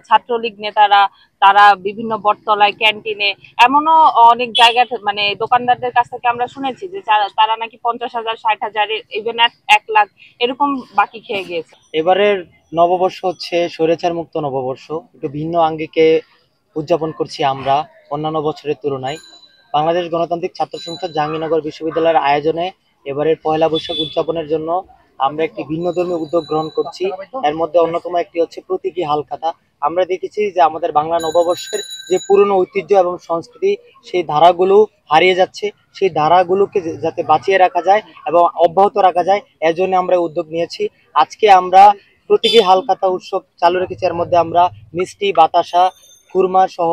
ছাত্রলীগ নেতারা তারা বিভিন্ন বটতলায় ক্যান্টিনে এমনও অনেক জায়গা মানে দোকানদারদের কাছ থেকে আমরা শুনেছি যে তারা নাকি 50,000 60,000 ইভেন 1 লাখ এরকম বাকি খেয়ে গিয়েছে। এবারের নববর্ষ হচ্ছে স্বৈরাচার মুক্ত নববর্ষ, একটু ভিন্ন আঙ্গিকে উদযাপন করছি আমরা অন্যান্য বছরের তুলনায়। বাংলাদেশ গণতান্ত্রিক ছাত্র সংসদ জাহাঙ্গীরনগর বিশ্ববিদ্যালয়ের আয়োজনে এবারের পয়লা বৈশাখ উদযাপনের জন্য আমরা একটি ভিন্নধর্মী উদ্যোগ গ্রহণ করছি। এর মধ্যে অন্যতম একটি হচ্ছে প্রতীকী হালখাতা। আমরা দেখেছি যে আমাদের বাংলা নববর্ষের যে পুরনো ঐতিহ্য এবং সংস্কৃতি, সেই ধারাগুলো হারিয়ে যাচ্ছে। সেই ধারাগুলোকে যাতে বাঁচিয়ে রাখা যায় এবং অব্যাহত রাখা যায়, এর জন্য আমরা উদ্যোগ নিয়েছি। আজকে আমরা প্রতীকী হালখাতা উৎসব চালু রেখেছি। এর মধ্যে আমরা মিষ্টি, বাতাসা, খুরমা সহ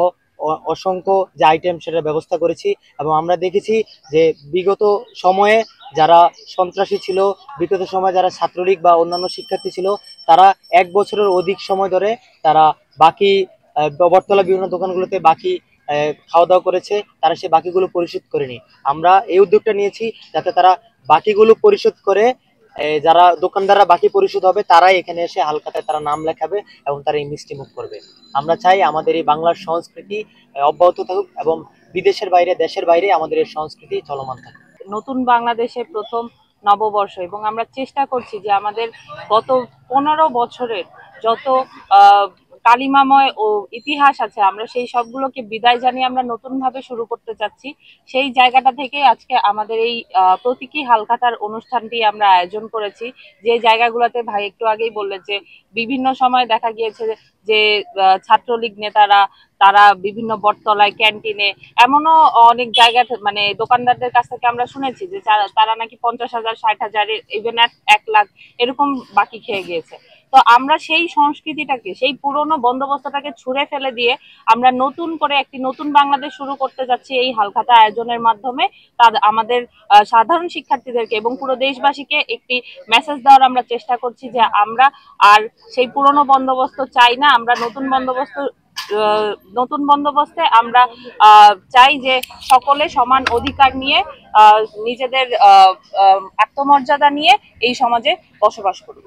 অসংখ্য যে আইটেম সেটার ব্যবস্থা করেছি। এবং আমরা দেখেছি যে বিগত সময়ে যারা সন্ত্রাসী ছিল, বিগত সময়ে যারা ছাত্রলীগ বা অন্যান্য শিক্ষার্থী ছিল, তারা 1 বছরের অধিক সময় ধরে তারা বাকি বটতলা বিভিন্ন দোকানগুলোতে বাকি খাওয়া দাওয়া করেছে, তারা সে বাকিগুলো পরিশোধ করেনি। আমরা এই উদ্যোগটা নিয়েছি যাতে তারা বাকিগুলো পরিশোধ করে, যারা দোকানদাররা বাকি পরিশোধ হবে তারাই এখানে এসে হালখাতায় তারা নাম লেখাবে এবং তারা এই মিষ্টি মুখ করবে। আমরা চাই আমাদের এই বাংলার সংস্কৃতি অব্যাহত থাকুক এবং বিদেশের বাইরে, দেশের বাইরে আমাদের এই সংস্কৃতি চলমান থাকুক। নতুন বাংলাদেশের প্রথম নববর্ষ এবং আমরা চেষ্টা করছি যে আমাদের গত 15 বছরের যত কালিমাময় ও ইতিহাস আছে আমরা সেই সবগুলোকে বিদায় জানিয়ে আমরা নতুন ভাবে শুরু করতে চাচ্ছি। সেই জায়গাটা থেকে আজকে আমাদের এই প্রতীকী হালখাতার অনুষ্ঠানটি আমরা আয়োজন করেছি। যে জায়গাগুলোতে ভাই একটু আগেই বললেন যে বিভিন্ন সময় দেখা গিয়েছে যে ছাত্রলীগ নেতারা তারা বিভিন্ন বটতলায় ক্যান্টিনে এমনও অনেক জায়গা মানে দোকানদারদের কাছ থেকে আমরা শুনেছি যে তারা নাকি 50,000 60,000 ইভেন 1 লাখ এরকম বাকি খেয়ে গিয়েছে। তো আমরা সেই সংস্কৃতিটাকে, সেই পুরনো বন্দোবস্তটাকে ছুঁড়ে ফেলে দিয়ে আমরা নতুন করে একটি নতুন বাংলাদেশ শুরু করতে যাচ্ছি এই হালখাতা আয়োজনের মাধ্যমে। আমাদের সাধারণ শিক্ষার্থীদেরকে এবং পুরো দেশবাসীকে একটি মেসেজ দেওয়ার আমরা চেষ্টা করছি যে আমরা আর সেই পুরনো বন্দোবস্ত চাই না। আমরা নতুন বন্দোবস্তে আমরা চাই যে সকলে সমান অধিকার নিয়ে নিজেদের আত্মমর্যাদা নিয়ে এই সমাজে বসবাস করুক।